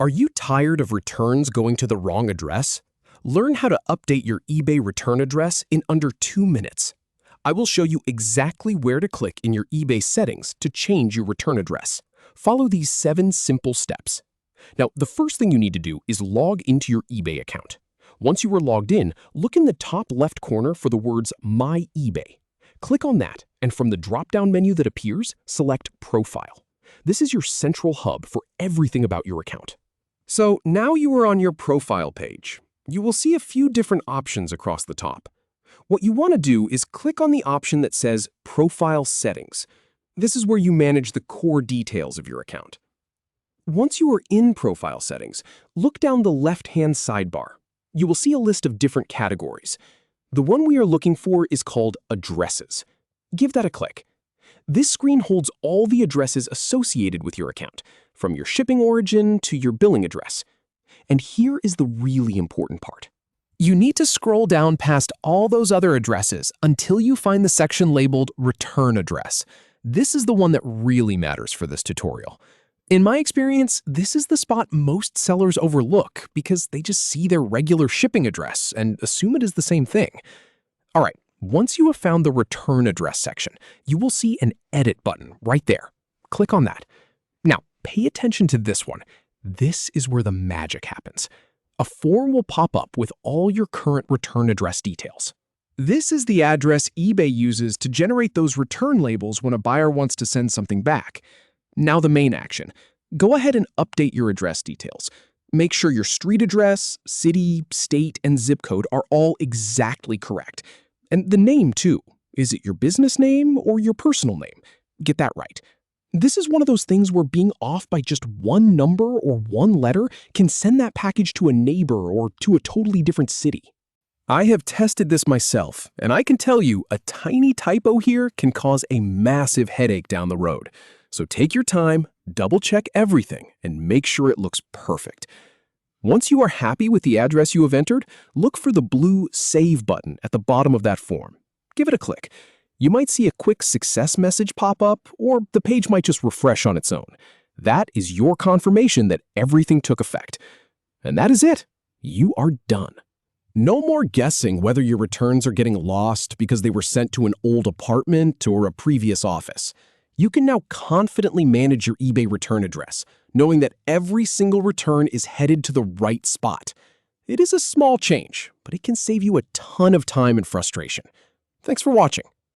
Are you tired of returns going to the wrong address? Learn how to update your eBay return address in under 2 minutes. I will show you exactly where to click in your eBay settings to change your return address. Follow these 7 simple steps. Now, the first thing you need to do is log into your eBay account. Once you are logged in, look in the top left corner for the words My eBay. Click on that, and from the drop-down menu that appears, select Profile. This is your central hub for everything about your account. So now you are on your profile page. You will see a few different options across the top. What you want to do is click on the option that says Profile Settings. This is where you manage the core details of your account. Once you are in Profile Settings, look down the left-hand sidebar. You will see a list of different categories. The one we are looking for is called Addresses. Give that a click. This screen holds all the addresses associated with your account, from your shipping origin to your billing address. And here is the really important part. You need to scroll down past all those other addresses until you find the section labeled Return Address. This is the one that really matters for this tutorial. In my experience, this is the spot most sellers overlook because they just see their regular shipping address and assume it is the same thing. All right, once you have found the Return Address section, you will see an Edit button right there. Click on that. Now, pay attention to this one. This is where the magic happens. A form will pop up with all your current return address details. This is the address eBay uses to generate those return labels when a buyer wants to send something back. Now the main action. Go ahead and update your address details. Make sure your street address, city, state, and zip code are all exactly correct. And the name too. Is it your business name or your personal name? Get that right. This is one of those things where being off by just one number or one letter can send that package to a neighbor or to a totally different city. I have tested this myself, and I can tell you a tiny typo here can cause a massive headache down the road. So take your time, double-check everything, and make sure it looks perfect. Once you are happy with the address you have entered, look for the blue Save button at the bottom of that form. Give it a click. You might see a quick success message pop up, or the page might just refresh on its own. That is your confirmation that everything took effect. And that is it. You are done. No more guessing whether your returns are getting lost because they were sent to an old apartment or a previous office. You can now confidently manage your eBay return address, knowing that every single return is headed to the right spot. It is a small change, but it can save you a ton of time and frustration. Thanks for watching.